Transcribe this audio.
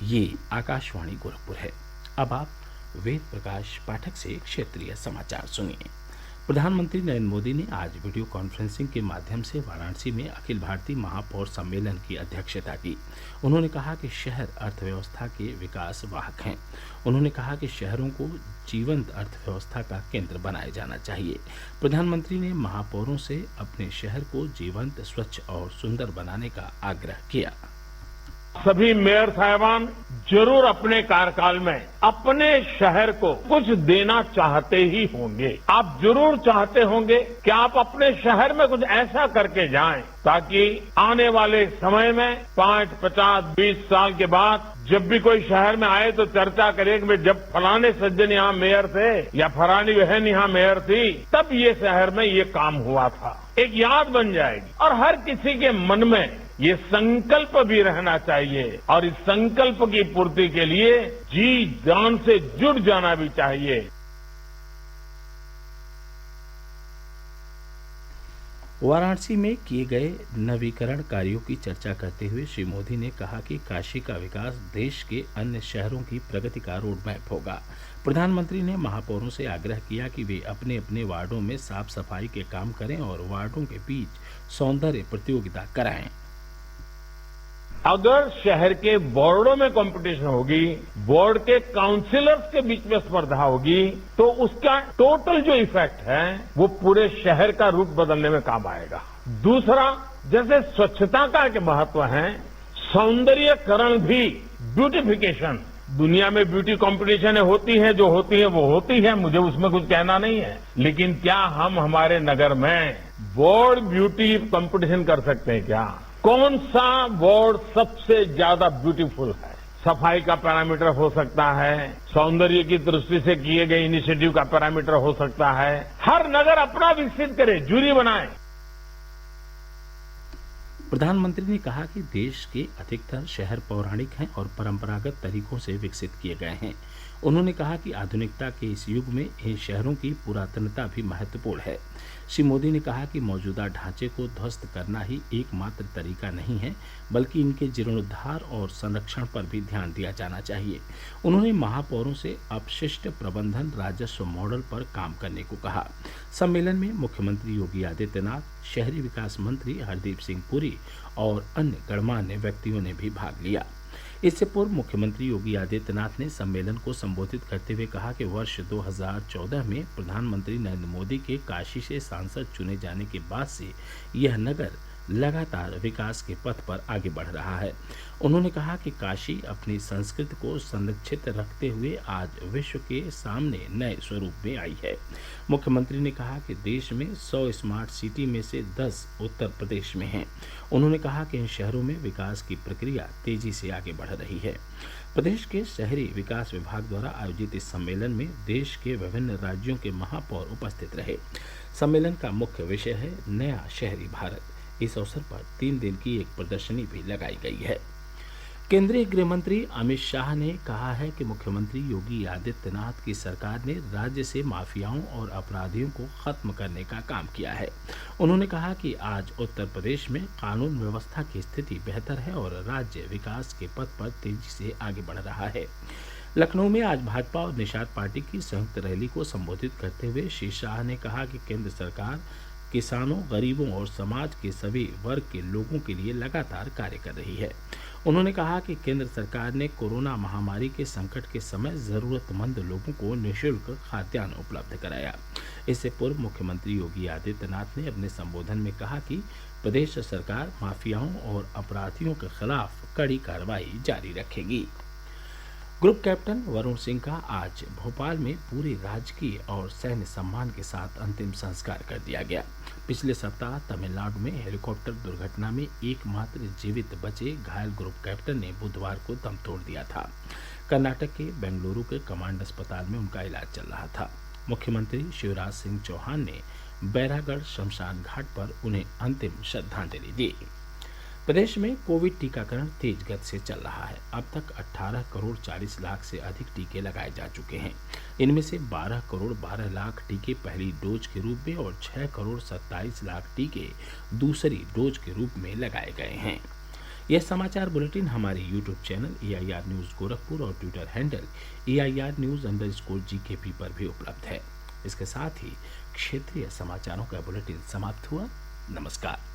ये आकाशवाणी गोरखपुर है। अब आप वेद प्रकाश पाठक से क्षेत्रीय समाचार सुनिए। प्रधानमंत्री नरेंद्र मोदी ने आज वीडियो कॉन्फ्रेंसिंग के माध्यम से वाराणसी में अखिल भारतीय महापौर सम्मेलन की अध्यक्षता की। उन्होंने कहा कि शहर अर्थव्यवस्था के विकास वाहक हैं। उन्होंने कहा कि शहरों को जीवंत अर्थव्यवस्था का केंद्र बनाया जाना चाहिए। प्रधानमंत्री ने महापौरों से अपने शहर को जीवंत, स्वच्छ और सुंदर बनाने का आग्रह किया। सभी मेयर साहिबान जरूर अपने कार्यकाल में अपने शहर को कुछ देना चाहते ही होंगे। आप जरूर चाहते होंगे कि आप अपने शहर में कुछ ऐसा करके जाएं ताकि आने वाले समय में 5, 50, 20 साल के बाद जब भी कोई शहर में आए तो चर्चा करे कि जब फलाने सज्जन यहाँ मेयर थे या फलानी बहन यहाँ मेयर थी तब ये शहर में ये काम हुआ था। एक याद बन जाएगी और हर किसी के मन में ये संकल्प भी रहना चाहिए और इस संकल्प की पूर्ति के लिए जी जान से जुड़ जाना भी चाहिए। वाराणसी में किए गए नवीकरण कार्यों की चर्चा करते हुए श्री मोदी ने कहा कि काशी का विकास देश के अन्य शहरों की प्रगति का रोडमैप होगा। प्रधानमंत्री ने महापौरों से आग्रह किया कि वे अपने अपने वार्डों में साफ सफाई के काम करें और वार्डों के बीच सौंदर्य प्रतियोगिता कराएं। अगर शहर के वार्डों में कंपटीशन होगी, वार्ड के काउंसिलर्स के बीच में स्पर्धा होगी, तो उसका टोटल जो इफेक्ट है वो पूरे शहर का रूप बदलने में काम आएगा। दूसरा, जैसे स्वच्छता का एक महत्व है, सौंदर्यकरण भी, ब्यूटिफिकेशन, दुनिया में ब्यूटी कॉम्पिटिशन होती है, जो होती है वो होती है, मुझे उसमें कुछ कहना नहीं है, लेकिन क्या हम हमारे नगर में वार्ड ब्यूटी कॉम्पिटिशन कर सकते हैं क्या? कौन सा वार्ड सबसे ज्यादा ब्यूटीफुल है? सफाई का पैरामीटर हो सकता है, सौंदर्य की दृष्टि से किए गए इनिशिएटिव का पैरामीटर हो सकता है। हर नगर अपना विकसित करे, जूरी बनाए। प्रधानमंत्री ने कहा कि देश के अधिकतर शहर पौराणिक हैं और परंपरागत तरीकों से विकसित किए गए हैं। उन्होंने कहा कि आधुनिकता के इस युग में इन शहरों की पुरातनता भी महत्वपूर्ण है। श्री मोदी ने कहा कि मौजूदा ढांचे को ध्वस्त करना ही एकमात्र तरीका नहीं है, बल्कि इनके जीर्णोद्धार और संरक्षण पर भी ध्यान दिया जाना चाहिए। उन्होंने महापौरों से अपशिष्ट प्रबंधन राजस्व मॉडल पर काम करने को कहा। सम्मेलन में मुख्यमंत्री योगी आदित्यनाथ, शहरी विकास मंत्री हरदीप सिंह पुरी और अन्य गणमान्य व्यक्तियों ने भी भाग लिया। इससे पूर्व मुख्यमंत्री योगी आदित्यनाथ ने सम्मेलन को संबोधित करते हुए कहा कि वर्ष 2014 में प्रधानमंत्री नरेंद्र मोदी के काशी से सांसद चुने जाने के बाद से यह नगर लगातार विकास के पथ पर आगे बढ़ रहा है। उन्होंने कहा कि काशी अपनी संस्कृति को संरक्षित रखते हुए आज विश्व के सामने नए स्वरूप में आई है। मुख्यमंत्री ने कहा कि देश में 100 स्मार्ट सिटी में से 10 उत्तर प्रदेश में हैं। उन्होंने कहा कि इन शहरों में विकास की प्रक्रिया तेजी से आगे बढ़ रही है। प्रदेश के शहरी विकास विभाग द्वारा आयोजित इस सम्मेलन में देश के विभिन्न राज्यों के महापौर उपस्थित रहे। सम्मेलन का मुख्य विषय है नया शहरी भारत। इस अवसर पर 3 दिन की एक प्रदर्शनी भी लगाई गई है। केंद्रीय गृह मंत्री अमित शाह ने कहा है कि मुख्यमंत्री योगी आदित्यनाथ की सरकार ने राज्य से माफियाओं और अपराधियों को खत्म करने का काम किया है। उन्होंने कहा कि आज उत्तर प्रदेश में कानून व्यवस्था की स्थिति बेहतर है और राज्य विकास के पथ पर तेजी से आगे बढ़ रहा है। लखनऊ में आज भाजपा और निषाद पार्टी की संयुक्त रैली को संबोधित करते हुए श्री शाह ने कहा कि केंद्र सरकार किसानों, गरीबों और समाज के सभी वर्ग के लोगों के लिए लगातार कार्य कर रही है। उन्होंने कहा कि केंद्र सरकार ने कोरोना महामारी के संकट के समय जरूरतमंद लोगों को निःशुल्क खाद्यान्न उपलब्ध कराया। इससे पूर्व मुख्यमंत्री योगी आदित्यनाथ ने अपने संबोधन में कहा कि प्रदेश सरकार माफियाओं और अपराधियों के खिलाफ कड़ी कार्रवाई जारी रखेगी। ग्रुप कैप्टन वरुण सिंह का आज भोपाल में पूरे राजकीय और सैन्य सम्मान के साथ अंतिम संस्कार कर दिया गया। पिछले सप्ताह तमिलनाडु में हेलीकॉप्टर दुर्घटना में एकमात्र जीवित बचे घायल ग्रुप कैप्टन ने बुधवार को दम तोड़ दिया था। कर्नाटक के बेंगलुरु के कमांड अस्पताल में उनका इलाज चल रहा था। मुख्यमंत्री शिवराज सिंह चौहान ने बैरागढ़ शमशान घाट पर उन्हें अंतिम श्रद्धांजलि दी। प्रदेश में कोविड टीकाकरण तेज गति से चल रहा है। अब तक 18 करोड़ 40 लाख से अधिक टीके लगाए जा चुके हैं। इनमें से 12 करोड़ 12 लाख टीके पहली डोज के रूप में और 6 करोड़ 27 लाख टीके दूसरी डोज के रूप में लगाए गए हैं। यह समाचार बुलेटिन हमारे YouTube channel AIR news Gorakhpur और ट्विटर हैंडल AIR News_GKP पर भी उपलब्ध है। इसके साथ ही क्षेत्रीय समाचारों का बुलेटिन समाप्त हुआ। नमस्कार।